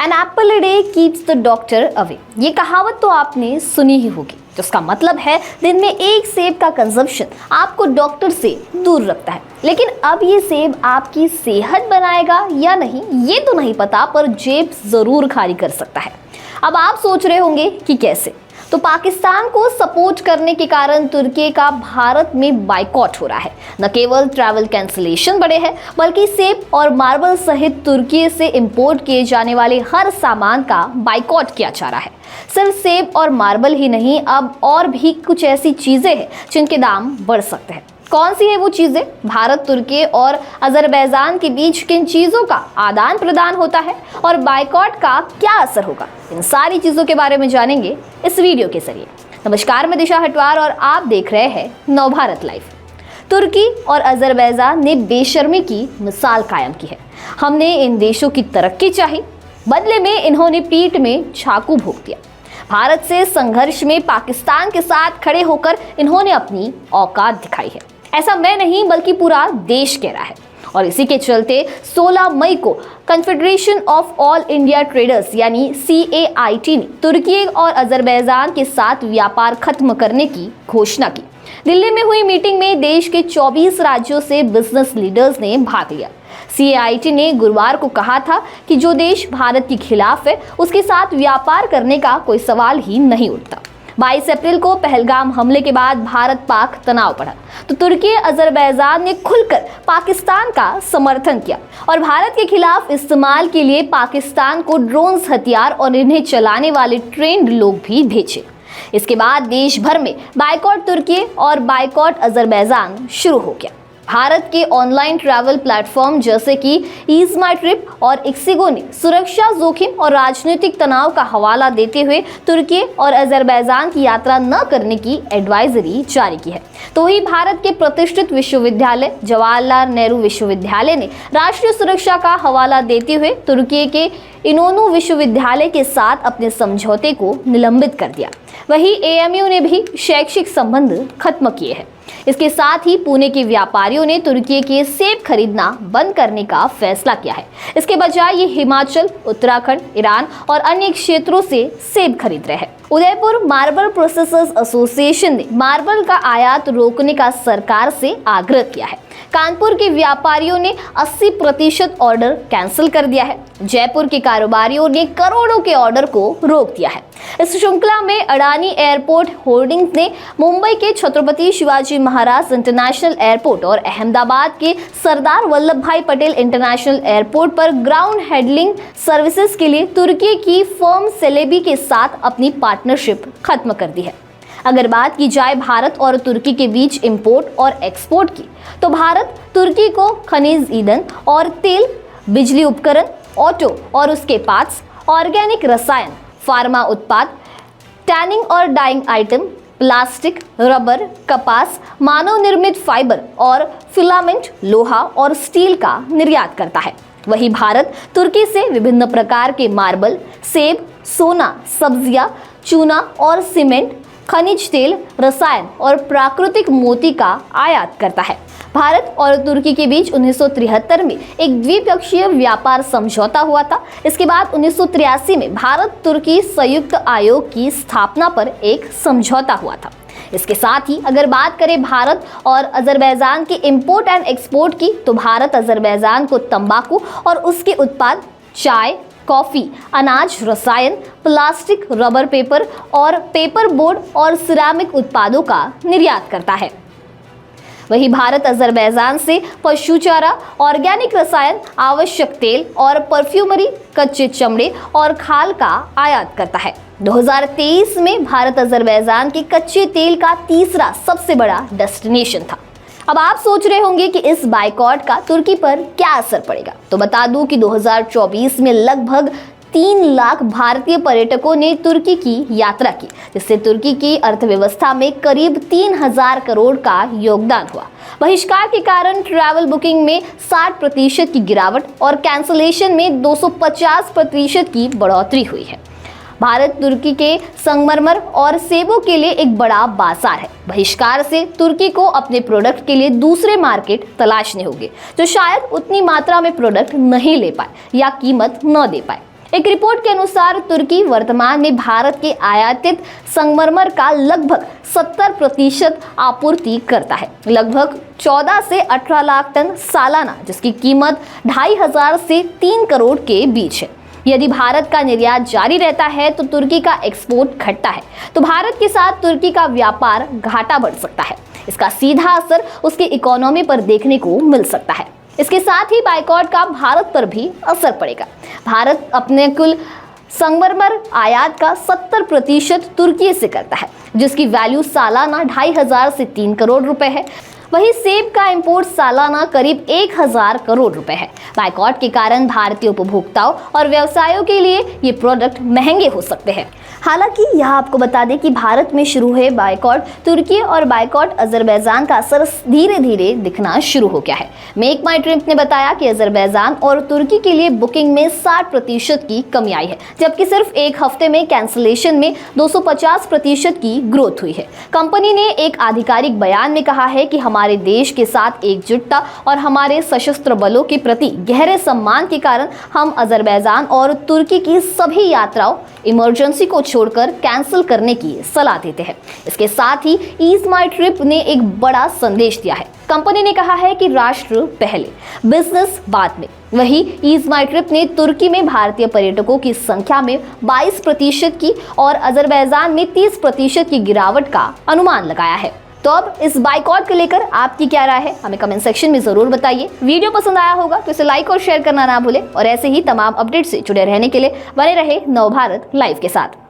N apple a day keeps the doctor away. ये कहावत तो आपने सुनी ही होगी, जिसका मतलब है दिन में एक सेब का कंजम्पशन आपको डॉक्टर से दूर रखता है। लेकिन अब ये सेब आपकी सेहत बनाएगा या नहीं ये तो नहीं पता, पर जेब जरूर खाली कर सकता है। अब आप सोच रहे होंगे कि कैसे, तो पाकिस्तान को सपोर्ट करने के कारण तुर्की का भारत में बाइकॉट हो रहा है। न केवल ट्रैवल कैंसिलेशन बढ़े हैं, बल्कि सेब और मार्बल सहित तुर्की से इंपोर्ट किए जाने वाले हर सामान का बाइकॉट किया जा रहा है। सिर्फ सेब और मार्बल ही नहीं, अब और भी कुछ ऐसी चीजें हैं जिनके दाम बढ़ सकते हैं। कौन सी है वो चीजें? भारत, तुर्की और अजरबैजान के बीच किन चीजों का आदान प्रदान होता है और बाइकॉट का क्या असर होगा, इन सारी चीजों के बारे में जानेंगे इस वीडियो के जरिए। नमस्कार, मैं दिशा हटवार और आप देख रहे हैं नवभारत लाइव। तुर्की और अजरबैजान ने बेशर्मी की मिसाल कायम की है। हमने इन देशों की तरक्की चाही, बदले में इन्होंने पीठ में चाकू भोंक दिया। भारत से संघर्ष में पाकिस्तान के साथ खड़े होकर इन्होंने अपनी औकात दिखाई है। ऐसा मैं नहीं बल्कि पूरा देश कह रहा है। और इसी के चलते 16 मई को confederation of all India traders यानी CAIT ने तुर्की और अजरबैजान के साथ व्यापार खत्म करने की घोषणा की। दिल्ली में हुई मीटिंग में देश के 24 राज्यों से बिजनेस लीडर्स ने भाग लिया। CAIT ने गुरुवार को कहा था कि जो देश भारत के खिलाफ है उसके साथ व्यापार करने का कोई सवाल ही नहीं उठता। 22 अप्रैल को पहलगाम हमले के बाद भारत पाक तनाव बढ़ा तो तुर्की अजरबैजान ने खुलकर पाकिस्तान का समर्थन किया और भारत के खिलाफ इस्तेमाल के लिए पाकिस्तान को ड्रोन्स, हथियार और इन्हें चलाने वाले ट्रेंड लोग भी भेजे। इसके बाद देश भर में बाइकॉट तुर्की और बाइकॉट अजरबैजान शुरू हो गया। भारत के ऑनलाइन ट्रैवल प्लेटफॉर्म जैसे कि ईज माई ट्रिप और इक्सिगो ने सुरक्षा जोखिम और राजनीतिक तनाव का हवाला देते हुए तुर्की और अजरबैजान की यात्रा न करने की एडवाइजरी जारी की है। तो वही भारत के प्रतिष्ठित विश्वविद्यालय जवाहरलाल नेहरू विश्वविद्यालय ने राष्ट्रीय सुरक्षा का हवाला देते हुए तुर्की के इनोनू विश्वविद्यालय के साथ अपने समझौते को निलंबित कर दिया। वही AMU ने भी शैक्षिक संबंध खत्म किए हैं। इसके साथ ही पुणे के व्यापारियों ने तुर्की के सेब खरीदना बंद करने का फैसला किया है। इसके बजाय ये हिमाचल, उत्तराखंड, ईरान और अन्य क्षेत्रों से सेब खरीद रहे हैं। उदयपुर मार्बल प्रोसेसर्स एसोसिएशन ने मार्बल का आयात रोकने का सरकार से आग्रह किया है। कानपुर के व्यापारियों ने 80% ऑर्डर कैंसिल कर दिया है। जयपुर के कारोबारियों ने करोड़ों के ऑर्डर को रोक दिया है। इस श्रृंखला में अडानी एयरपोर्ट होल्डिंग्स ने मुंबई के छत्रपति शिवाजी महाराज इंटरनेशनल एयरपोर्ट और अहमदाबाद के सरदार वल्लभ भाई पटेल इंटरनेशनल एयरपोर्ट पर ग्राउंड हैंडलिंग सर्विसेज के लिए तुर्की की फर्म सेलेबी के साथ अपनी पार्टनरशिप खत्म कर दी है। अगर बात की जाए भारत और तुर्की के बीच इंपोर्ट और एक्सपोर्ट की, तो भारत तुर्की को खनिज ईंधन और तेल, बिजली उपकरण, ऑटो और उसके पार्ट्स, ऑर्गेनिक रसायन, फार्मा उत्पाद, टैनिंग और डाइंग आइटम, प्लास्टिक, रबर, कपास, मानव निर्मित फाइबर और फिलामेंट, लोहा और स्टील का निर्यात करता है। वही भारत तुर्की से विभिन्न प्रकार के मार्बल, सेब, सोना, सब्जियां, चूना और सीमेंट, खनिज तेल, रसायन और प्राकृतिक मोती का आयात करता है। भारत और तुर्की के बीच 1973 में एक द्विपक्षीय व्यापार समझौता हुआ था। इसके बाद 1983 में भारत तुर्की संयुक्त आयोग की स्थापना पर एक समझौता हुआ था। इसके साथ ही अगर बात करें भारत और अजरबैजान के इंपोर्ट एंड एक्सपोर्ट की, तो भारत अजरबैजान को तंबाकू और उसके उत्पाद, चाय, कॉफी, अनाज, रसायन, प्लास्टिक, रबर, पेपर और पेपर बोर्ड और सिरामिक उत्पादों का निर्यात करता है। वही भारत अजरबैजान से पशु चारा, ऑर्गेनिक रसायन, आवश्यक तेल और परफ्यूमरी, कच्चे चमड़े और खाल का आयात करता है। 2023 में भारत अजरबैजान के कच्चे तेल का तीसरा सबसे बड़ा डेस्टिनेशन था। अब आप सोच रहे होंगे कि इस बाइकॉट का तुर्की पर क्या असर पड़ेगा, तो बता दूं कि 2024 में लगभग 3 लाख भारतीय पर्यटकों ने तुर्की की यात्रा की, जिससे तुर्की की अर्थव्यवस्था में करीब 3000 करोड़ का योगदान हुआ। बहिष्कार के कारण ट्रैवल बुकिंग में 60% की गिरावट और कैंसलेशन में 250% की बढ़ोतरी हुई है। भारत तुर्की के संगमरमर और सेबों के लिए एक बड़ा बाजार है। बहिष्कार से तुर्की को अपने प्रोडक्ट के लिए दूसरे मार्केट तलाशने होंगे, जो शायद उतनी मात्रा में प्रोडक्ट नहीं ले पाए या कीमत न दे पाए। एक रिपोर्ट के अनुसार तुर्की वर्तमान में भारत के आयातित संगमरमर का लगभग 70% आपूर्ति करता है, लगभग 14 से 18 लाख टन सालाना, जिसकी कीमत 2,500 से 3 करोड़ के बीच है। यदि भारत का निर्यात जारी रहता है तो तुर्की का एक्सपोर्ट घटता है, तो भारत के साथ तुर्की का व्यापार घाटा बढ़ सकता है। इसका सीधा असर उसकी इकोनॉमी पर देखने को मिल सकता है। इसके साथ ही बाइकॉट का भारत पर भी असर पड़ेगा। भारत अपने कुल संगमरमर आयात का 70% तुर्की से करता है, जिसकी वैल्यू सालाना 2,500 से 3 करोड़ रुपए है। वहीं सेब का इंपोर्ट सालाना करीब 1,000 करोड़ रुपए है। बाइकॉट के कारण भारतीय उपभोक्ताओं और व्यवसायों के लिए ये प्रोडक्ट महंगे हो सकते हैं। हालांकि यहाँ आपको बता दें कि भारत में शुरू हुए बाइकॉट तुर्की और बाइकॉट अजरबैजान का असर धीरे धीरे दिखना शुरू हो गया है। मेक माई ट्रिप ने बताया कि अजरबैजान और तुर्की के लिए बुकिंग में 60% की कमी आई है, जबकि सिर्फ एक हफ्ते में कैंसिलेशन में 250% की ग्रोथ हुई है। कंपनी ने एक आधिकारिक बयान में कहा है कि हमारे देश के साथ एकजुटता और हमारे सशस्त्र बलों के प्रति गहरे सम्मान के कारण हम अजरबैजान और तुर्की की सभी यात्राओं इमरजेंसी को छोड़कर कैंसिल करने की सलाह देते हैं। इसके साथ ही ईज माई ट्रिप ने एक बड़ा संदेश दिया है। कंपनी ने कहा है कि राष्ट्र पहले, बिजनेस बाद में। वहीं ईज माई ट्रिप ने तुर्की में भारतीय पर्यटकों की संख्या में 22% की और अजरबैजान में 30% की गिरावट का अनुमान लगाया है। तो अब इस बाइकॉट को लेकर आपकी क्या राय है, हमें कमेंट सेक्शन में जरूर बताइए। वीडियो पसंद आया होगा तो इसे लाइक और शेयर करना ना भूलें और ऐसे ही तमाम अपडेट से जुड़े रहने के लिए बने रहे नवभारत लाइव के साथ।